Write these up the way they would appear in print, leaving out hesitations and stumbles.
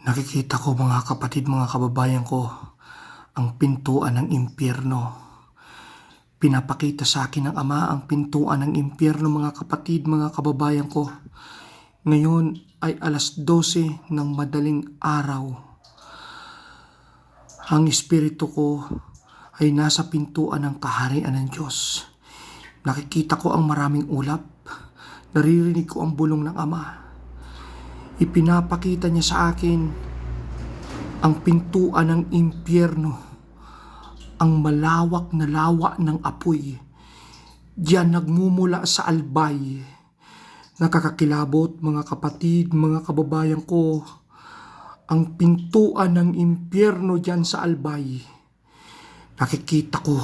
Nakikita ko mga kapatid, mga kababayan ko, ang pintuan ng impyerno. Pinapakita sa akin ng Ama ang pintuan ng impyerno, mga kapatid, mga kababayan ko. Ngayon ay 12:00 ng madaling araw. Ang espiritu ko ay nasa pintuan ng kaharian ng Diyos. Nakikita ko ang maraming ulap. Naririnig ko ang bulong ng Ama. Ipinapakita niya sa akin ang pintuan ng impyerno, ang malawak na lawa ng apoy. Diyan nagmumula sa albay. Nakakakilabot, mga kapatid, mga kababayan ko, ang pintuan ng impyerno diyan sa albay. Nakikita ko,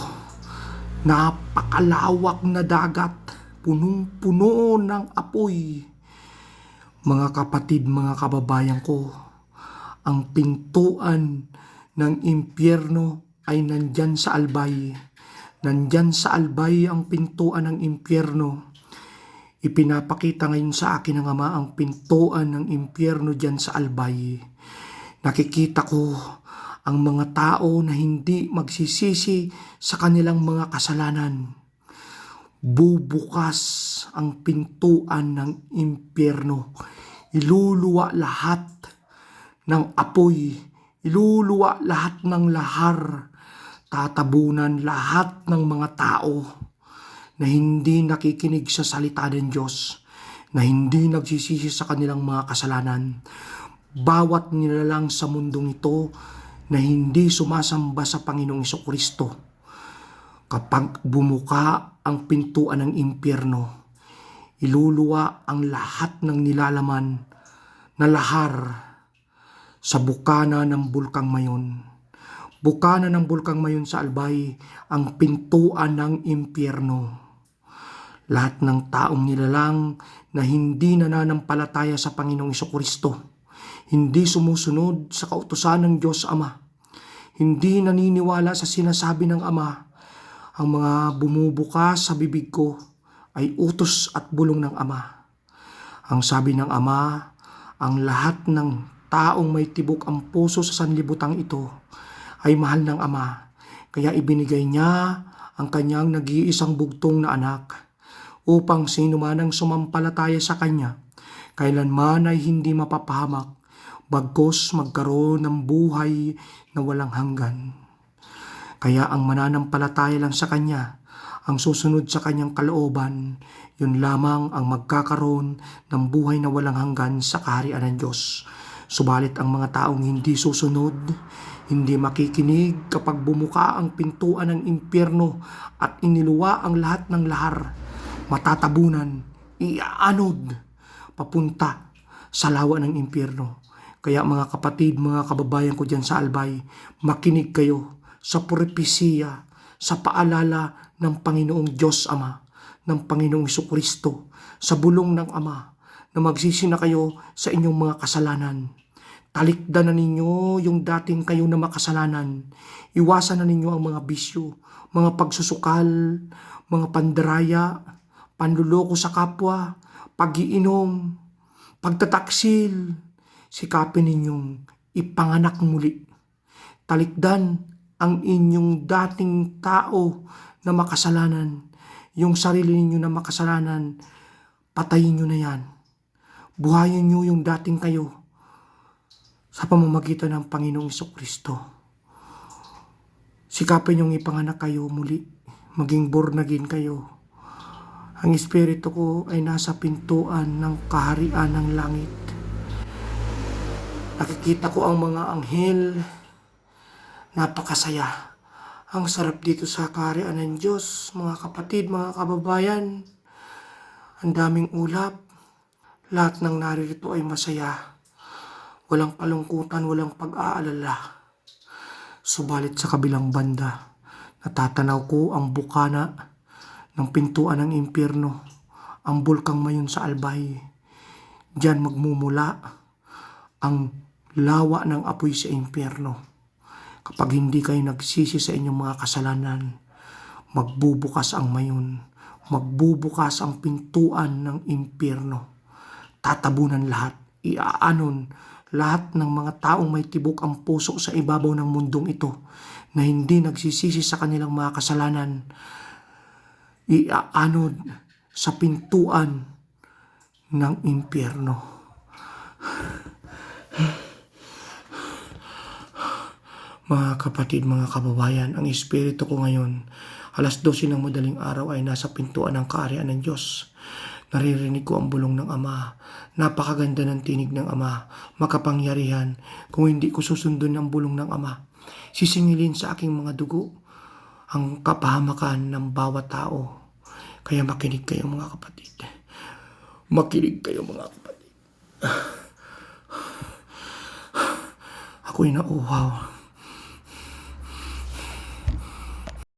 napakalawak na dagat, punong-puno ng apoy. Mga kapatid, mga kababayan ko, ang pintuan ng impyerno ay nandyan sa albay. Nandyan sa albay ang pintuan ng impyerno. Ipinapakita ngayon sa akin ng Ama ang pintuan ng impyerno dyan sa albay. Nakikita ko ang mga tao na hindi magsisisi sa kanilang mga kasalanan. Bubukas ang pintuan ng impyerno. Iluluwa lahat ng apoy. Iluluwa lahat ng lahar. Tatabunan lahat ng mga tao na hindi nakikinig sa salita ng Diyos, na hindi nagsisisi sa kanilang mga kasalanan. Bawat nilalang sa mundong ito na hindi sumasamba sa Panginoong Jesucristo, kapag bumuka ang pintuan ng impyerno, iluluwa ang lahat ng nilalaman na lahar sa bukana ng Bulkang Mayon. Bukana ng Bulkang Mayon sa albay, ang pintuan ng impyerno. Lahat ng taong nilalang na hindi nananampalataya sa Panginoong Jesucristo, hindi sumusunod sa kautusan ng Diyos Ama, hindi naniniwala sa sinasabi ng Ama, ang mga bumubukas sa bibig ko ay utos at bulong ng Ama. Ang sabi ng Ama, ang lahat ng taong may tibok ang puso sa sanlibutan ito ay mahal ng Ama. Kaya ibinigay niya ang kanyang nag-iisang bugtong na anak, upang sino man ang sumampalataya sa Kanya, kailanman ay hindi mapapahamak, bagkus magkaroon ng buhay na walang hanggan. Kaya ang mananampalataya lang sa Kanya, ang susunod sa Kanyang kalooban, yun lamang ang magkakaroon ng buhay na walang hanggan sa kaharian ng Diyos. Subalit ang mga taong hindi susunod, hindi makikinig kapag bumuka ang pintuan ng impyerno at iniluwa ang lahat ng lahar, matatabunan, iaanod, papunta sa lawa ng impyerno. Kaya mga kapatid, mga kababayan ko dyan sa albay, makinig kayo sa propesiya, sa paalala ng Panginoong Diyos Ama, ng Panginoong Jesucristo, sa bulong ng Ama, na magsisi na kayo sa inyong mga kasalanan. Talikdan na ninyo yung dating kayo na makasalanan. Iwasan na ninyo ang mga bisyo, mga pagsusukal, mga pandaraya, panluloko sa kapwa, pag-iinom, pagtataksil. Sikapin ninyong ipanganak muli. Talikdan ang inyong dating tao na makasalanan. Yung sarili ninyo na makasalanan, patayin nyo na yan. Buhayin nyo yung dating kayo sa pamamagitan ng Panginoong Jesucristo. Sikapin yung ipanganak kayo muli, maging born again kayo. Ang espiritu ko ay nasa pintuan ng kaharian ng langit. Nakikita ko ang mga anghel. Napakasaya. Ang sarap dito sa kaharian ng Diyos, mga kapatid, mga kababayan. Ang daming ulap. Lahat ng naririto ay masaya. Walang kalungkutan, walang pag-aalala. Subalit sa kabilang banda, natatanaw ko ang bukana ng pintuan ng impyerno, ang Bulkang Mayon sa albay. Diyan magmumula ang lawa ng apoy sa impyerno. Kapag hindi kayo nagsisi sa inyong mga kasalanan, magbubukas ang mayon, magbubukas ang pintuan ng impyerno. tatabunan lahat, iaanon lahat ng mga taong may tibok ang puso sa ibabaw ng mundong ito na hindi nagsisisi sa kanilang mga kasalanan, iaanod sa pintuan ng impyerno. Mga kapatid, mga kababayan, ang espiritu ko ngayon, 12:00 ng madaling araw ay nasa pintuan ng kaharian ng Diyos. Naririnig ko ang bulong ng Ama. Napakaganda ng tinig ng Ama, makapangyarihan. Kung hindi ko susundin ang bulong ng Ama, sisingilin sa aking mga dugo ang kapahamakan ng bawat tao. Kaya makinig kayo mga kapatid. Makinig kayo mga kapatid. Ako'y nauuhaw.